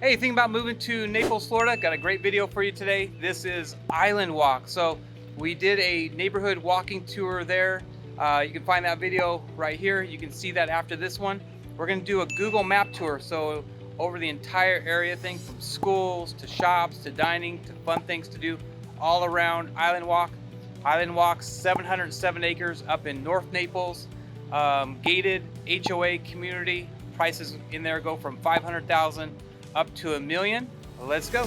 Hey, thinking about moving to Naples, Florida? Got a great video for you today. This is Island Walk. So we did a neighborhood walking tour there. You can find that video right here. You can see that after this one. We're gonna do a Google map tour. So over the entire area thing, from schools to shops to dining to fun things to do all around Island Walk. Island Walk's 707 acres up in North Naples. Gated HOA community. Prices in there go from 500,000 up to $1 million. Let's go.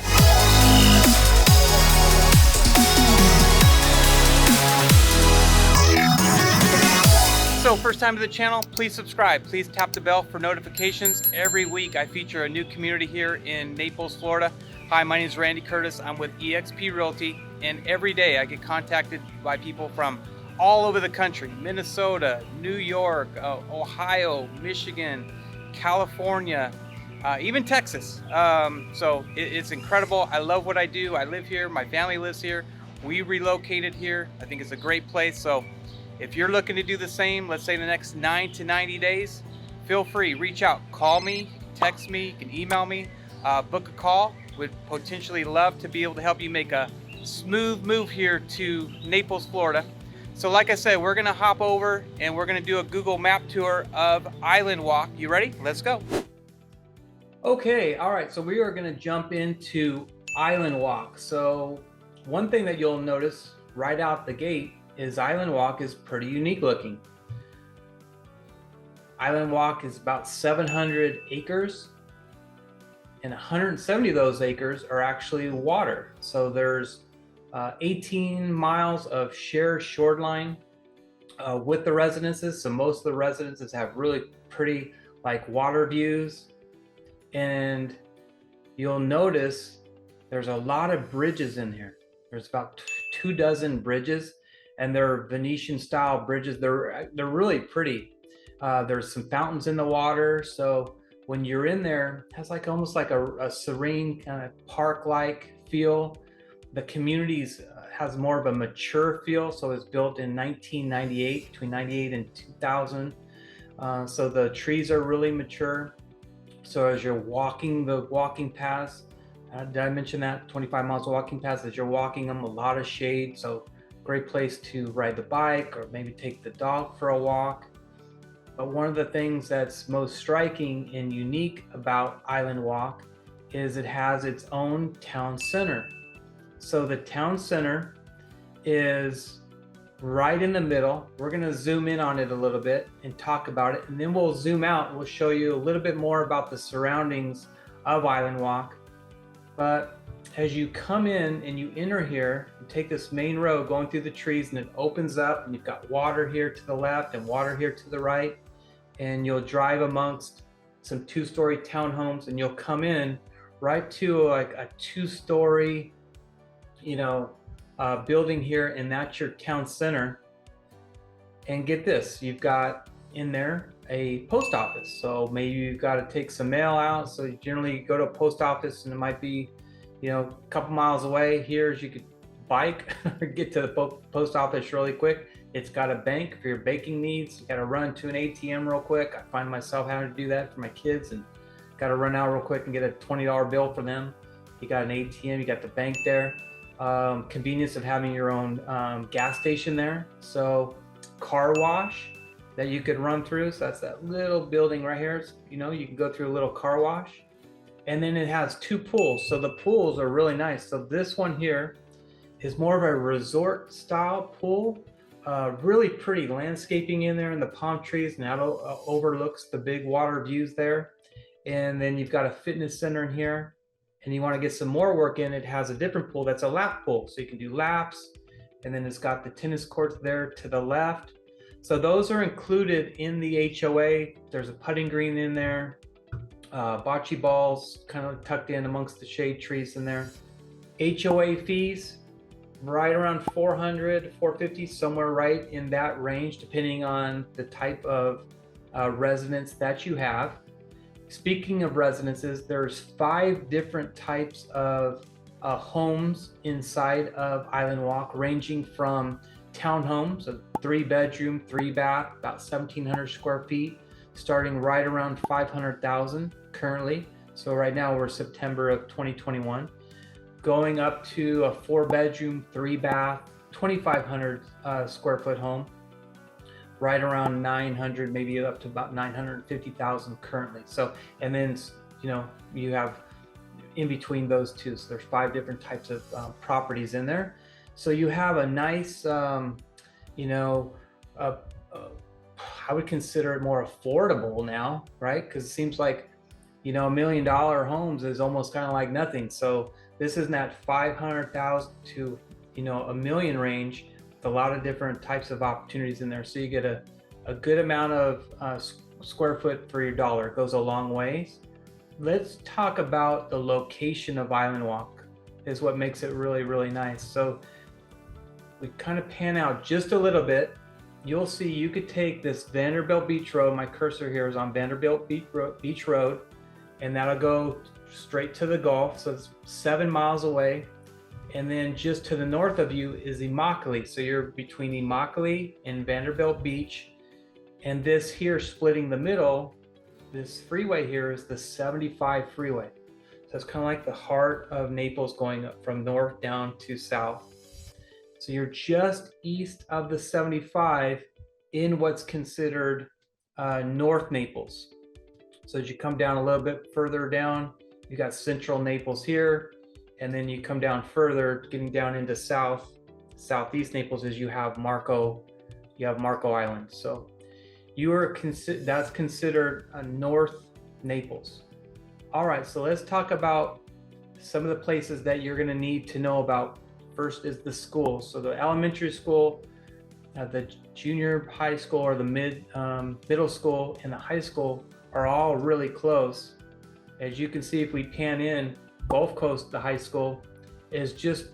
So first time to the channel, please subscribe. Please tap the bell for notifications. Every week I feature a new community here in Naples, Florida. Hi, my name is Randy Curtis. I'm with eXp Realty, and every day I get contacted by people from all over the country: Minnesota, New York, Ohio, Michigan, California, even Texas. So it's incredible. I love what I do. I live here. My family lives here. We relocated here. I think it's a great place. So if you're looking to do the same, let's say in the next 9 to 90 days, feel free, reach out, call me, text me, you can email me, book a call. Would potentially love to be able to help you make a smooth move here to Naples, Florida. So like I said, we're gonna hop over and we're gonna do a Google map tour of Island Walk. You ready? Let's go. Okay, all right, so we are gonna jump into Island Walk. So one thing that you'll notice right out the gate is Island Walk is pretty unique looking. Island Walk is about 700 acres, and 170 of those acres are actually water. So there's 18 miles of shared shoreline with the residences. So most of the residences have really pretty like water views. And you'll notice there's a lot of bridges in here. There's about 24 bridges, and they're Venetian style bridges. They're really pretty. There's some fountains in the water. So when you're in there, it has like almost like a serene kind of park-like feel. The communities has more of a mature feel. So it's built in 1998, between 98 and 2000. So the trees are really mature. So as you're walking the walking paths, did I mention that 25 miles of walking paths? As you're walking them, a lot of shade. So great place to ride the bike or maybe take the dog for a walk. But one of the things that's most striking and unique about Island Walk is it has its own town center. So the town center is right in the middle. We're gonna zoom in on it a little bit and talk about it, and then we'll zoom out and we'll show you a little bit more about the surroundings of Island Walk. But as you come in and you enter here, you take this main road going through the trees, and it opens up, and you've got water here to the left and water here to the right, and you'll drive amongst some 2-story townhomes, and you'll come in right to like a 2-story, building here, and that's your town center. And get this, you've got in there a post office. So maybe you've got to take some mail out. So you generally go to a post office, and it might be, a couple miles away. Here's you could bike or get to the post office really quick. It's got a bank for your banking needs. You got to run to an ATM real quick. I find myself having to do that for my kids, and got to run out real quick and get a $20 bill for them. You got an ATM, you got the bank there. Convenience of having your own gas station there. So car wash that you could run through. So that's that little building right here. You can go through a little car wash. And then it has 2 pools. So the pools are really nice. So this one here is more of a resort style pool. Really pretty landscaping in there, and the palm trees, and that overlooks the big water views there. And then you've got a fitness center in here. And you want to get some more work in, it has a different pool that's a lap pool. So you can do laps, and then it's got the tennis courts there to the left. So those are included in the HOA. There's a putting green in there, bocce balls kind of tucked in amongst the shade trees in there. HOA fees, right around 400, 450, somewhere right in that range, depending on the type of residence that you have. Speaking of residences, there's 5 different types of homes inside of Island Walk, ranging from townhomes, a 3-bedroom, 3-bath, about 1,700 square feet, starting right around 500,000 currently. So right now we're September of 2021, going up to a 4-bedroom, 3-bath, 2,500 square foot home, right around 900, maybe up to about 950,000 currently. So, and then, you have in between those two. So there's 5 different types of properties in there. So you have a nice, I would consider it more affordable now, right? Because it seems like, $1 million homes is almost kind of like nothing. So this is in that 500,000 to, a million range with a lot of different types of opportunities in there. So you get a good amount of square foot for your dollar. It goes a long ways. Let's talk about the location of Island Walk is what makes it really, really nice. So we kind of pan out just a little bit. You'll see you could take this Vanderbilt Beach Road. My cursor here is on Vanderbilt Beach Road, and that'll go straight to the Gulf. So it's 7 miles away. And then just to the north of you is Immokalee. So you're between Immokalee and Vanderbilt Beach. And this here splitting the middle, this freeway here is the 75 freeway. So it's kind of like the heart of Naples going up from north down to south. So you're just east of the 75 in what's considered North Naples. So as you come down a little bit further down, you got Central Naples here, and then you come down further, getting down into southeast Naples, as you have Marco Island. So that's considered a North Naples. All right, so let's talk about some of the places that you're going to need to know about. First is the school. So the elementary school, the junior high school, or the middle school, and the high school are all really close. As you can see, if we pan in, Gulf Coast, the high school is just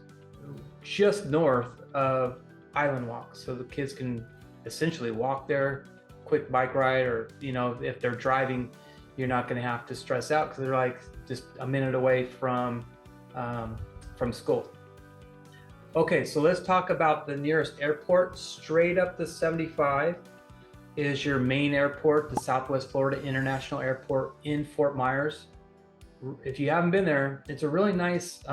north of Island Walk. So the kids can essentially walk there, quick bike ride, or if they're driving, you're not going to have to stress out because they're like just a minute away from school. Okay, so let's talk about the nearest airport. Straight up the 75 is your main airport, the Southwest Florida International Airport in Fort Myers. If you haven't been there, it's a really nice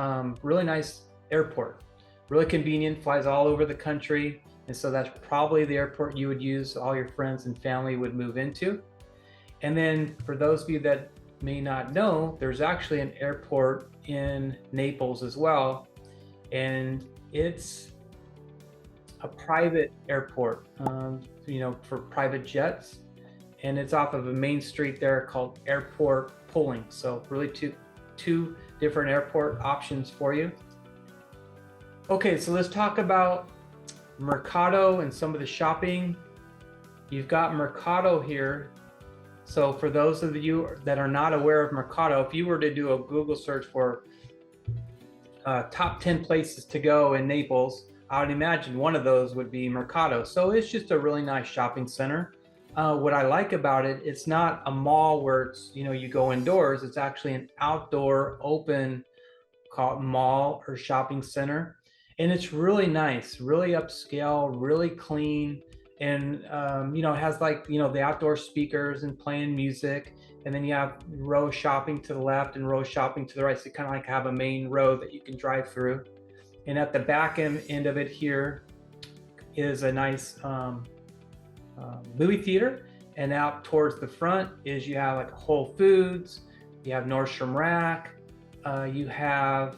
airport. Really convenient, flies all over the country. And so that's probably the airport you would use, all your friends and family would move into. And then for those of you that may not know, there's actually an airport in Naples as well. And it's a private airport, for private jets. And it's off of a main street there called Airport Pulling. So really two different airport options for you. Okay, so let's talk about Mercado and some of the shopping. You've got Mercado here. So for those of you that are not aware of Mercado, if you were to do a Google search for top 10 places to go in Naples, I would imagine one of those would be Mercado. So it's just a really nice shopping center. What I like about it, it's not a mall where it's, you go indoors. It's actually an outdoor open mall or shopping center. And it's really nice, really upscale, really clean. And, it has the outdoor speakers and playing music. And then you have row shopping to the left and row shopping to the right. So you kind of have a main road that you can drive through. And at the back end of it here is a nice movie theater. And out towards the front is you have like Whole Foods, you have Nordstrom Rack, you have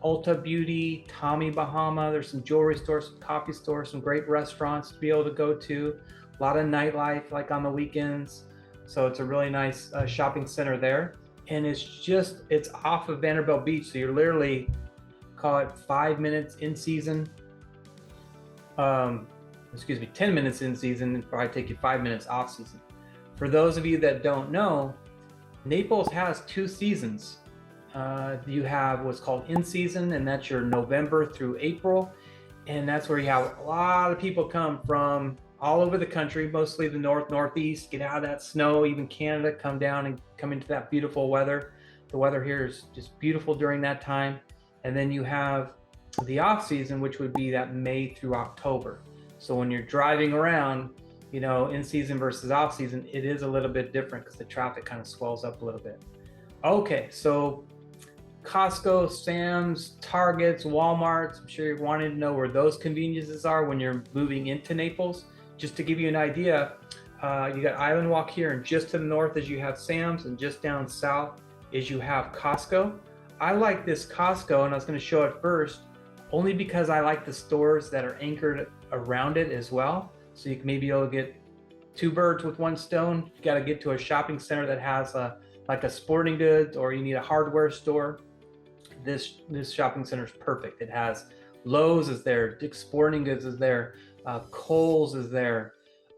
Ulta Beauty, Tommy Bahama. There's some jewelry stores, some coffee stores, some great restaurants to be able to go to. A lot of nightlife like on the weekends. So it's a really nice shopping center there. And it's off of Vanderbilt Beach. So you're literally, call it 5 minutes in season. 10 minutes in season, and probably take you 5 minutes off season. For those of you that don't know, Naples has 2 seasons. You have what's called in season, and that's your November through April. And that's where you have a lot of people come from all over the country, mostly the northeast, get out of that snow, even Canada, come down and come into that beautiful weather. The weather here is just beautiful during that time. And then you have the off season, which would be that May through October. So when you're driving around, in season versus off season, it is a little bit different because the traffic kind of swells up a little bit. Okay, so Costco, Sam's, Targets, Walmarts. I'm sure you're wanting to know where those conveniences are when you're moving into Naples. Just to give you an idea, you got Island Walk here, and just to the north is you have Sam's, and just down south is you have Costco. I like this Costco, and I was going to show it first, only because I like the stores that are anchored around it as well. So you can maybe be able to get two birds with one stone. You got to get to a shopping center that has like a sporting goods, or you need a hardware store. This shopping center is perfect. It has Lowe's is there, Dick's Sporting Goods is there, Kohl's is there.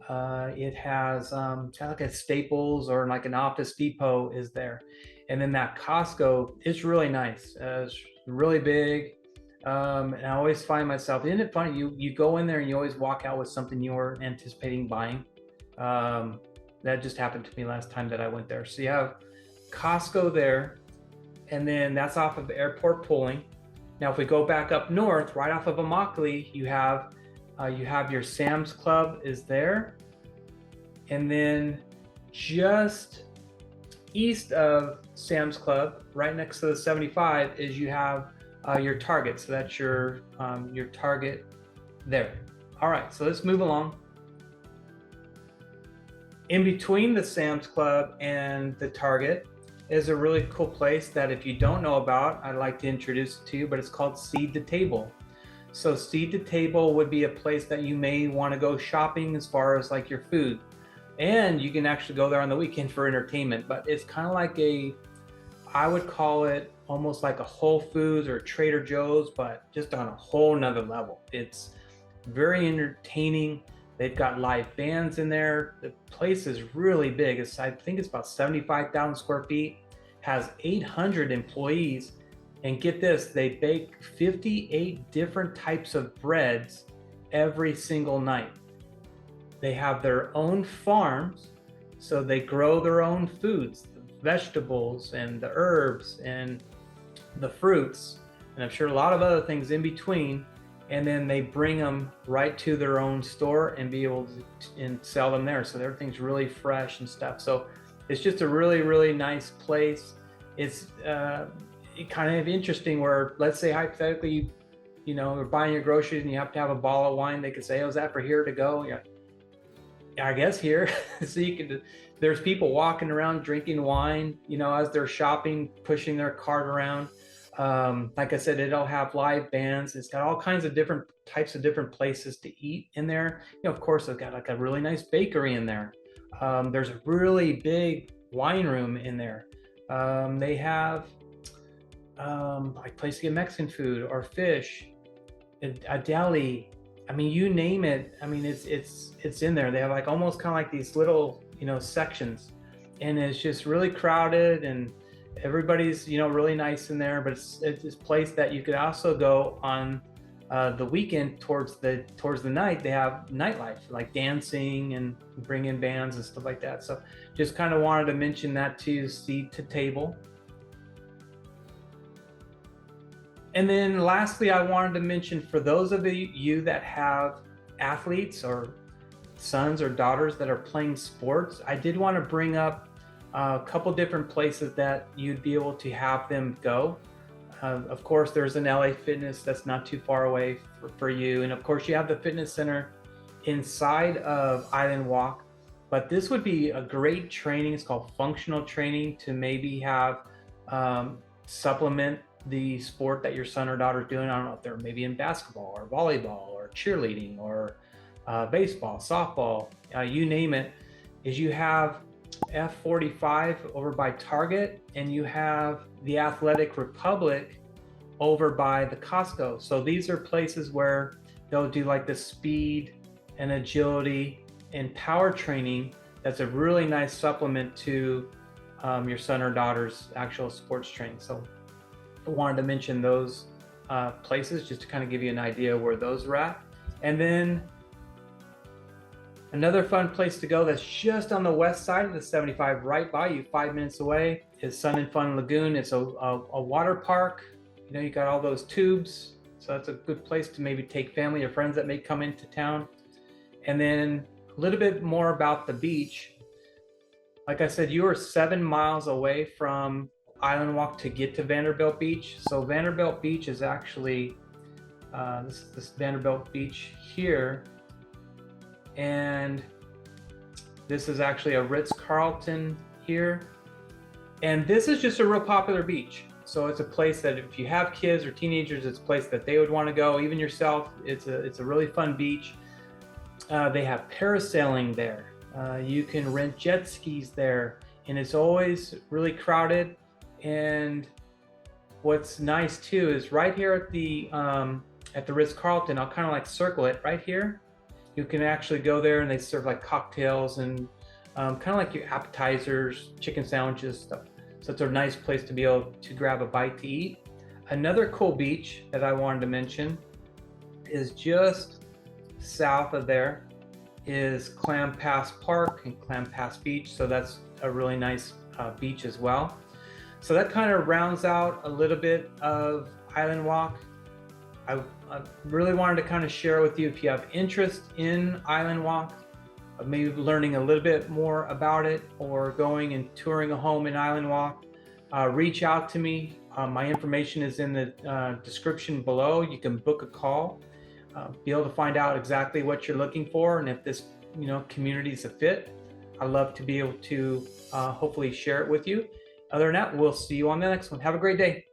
It has kind of like a Staples or like an Office Depot is there, and then that Costco is really nice. It's really big, and I always find myself. Isn't it funny? You go in there and you always walk out with something you were anticipating buying. That just happened to me last time that I went there. So you have Costco there, and then that's off of Airport Pulling. Now, if we go back up north, right off of Immokalee, you have your Sam's Club is there, and then just east of Sam's Club, right next to the 75, is you have your Target. So that's your Target there. All right, so let's move along. In between the Sam's Club and the Target is a really cool place that if you don't know about, I'd like to introduce it to you, but it's called Seed to Table. So Seed to Table would be a place that you may want to go shopping as far as like your food. And you can actually go there on the weekend for entertainment, but it's kind of like I would call it almost like a Whole Foods or Trader Joe's, but just on a whole nother level. It's very entertaining. They've got live bands in there. The place is really big. I think it's about 75,000 square feet, has 800 employees. And get this, they bake 58 different types of breads every single night. They have their own farms, so they grow their own foods, the vegetables and the herbs and the fruits, and I'm sure a lot of other things in between. And then they bring them right to their own store and be able to and sell them there. So everything's really fresh and stuff. So it's just a really, really nice place. It's kind of interesting where, let's say hypothetically, you're buying your groceries and you have to have a bottle of wine. They could say, oh, is that for here to go? Yeah, I guess here. So there's people walking around drinking wine, as they're shopping, pushing their cart around. Like I said, it'll have live bands. It's got all kinds of different types of different places to eat in there. Of course, they've got like a really nice bakery in there. There's a really big wine room in there. They have like place to get Mexican food or fish, a deli. I mean, you name it. I mean, it's in there. They have like almost kind of like these little sections, and it's just really crowded, and everybody's really nice in there. But it's this place that you could also go on the weekend towards the night. They have nightlife, like dancing and bring in bands and stuff like that. So just kind of wanted to mention that to you, Seed to Table. And then lastly, I wanted to mention, for those of you that have athletes or sons or daughters that are playing sports, I did want to bring up a couple different places that you'd be able to have them go. Of course, there's an LA Fitness that's not too far away for you. And of course, you have the fitness center inside of Island Walk. But this would be a great training. It's called functional training, to maybe have supplement the sport that your son or daughter is doing. I don't know if they're maybe in basketball or volleyball or cheerleading or baseball, softball, you name it. Is you have F45 over by Target, and you have the Athletic Republic over by the Costco. So these are places where they'll do like the speed and agility and power training. That's a really nice supplement to your son or daughter's actual sports training. So I wanted to mention those places just to kind of give you an idea where those are at. And then another fun place to go that's just on the west side of the 75, right by you, 5 minutes away, is Sun and Fun Lagoon. It's a water park. You got all those tubes. So that's a good place to maybe take family or friends that may come into town. And then a little bit more about the beach. Like I said, you are 7 miles away from Island Walk to get to Vanderbilt Beach. So Vanderbilt Beach is actually, this Vanderbilt Beach here. And this is actually a Ritz-Carlton here. And this is just a real popular beach. So it's a place that if you have kids or teenagers, it's a place that they would want to go, even yourself. It's a really fun beach. They have parasailing there. You can rent jet skis there, and it's always really crowded. And what's nice too is right here at the Ritz-Carlton, I'll kind of like circle it right here. You can actually go there and they serve like cocktails and kind of like your appetizers, chicken sandwiches, stuff. So it's a nice place to be able to grab a bite to eat. Another cool beach that I wanted to mention is just south of there is Clam Pass Park and Clam Pass Beach. So that's a really nice beach as well. So that kind of rounds out a little bit of Island Walk. I really wanted to kind of share with you if you have interest in Island Walk, maybe learning a little bit more about it or going and touring a home in Island Walk, reach out to me. My information is in the description below. You can book a call, be able to find out exactly what you're looking for and if this community is a fit. I'd love to be able to hopefully share it with you. Other than that, we'll see you on the next one. Have a great day.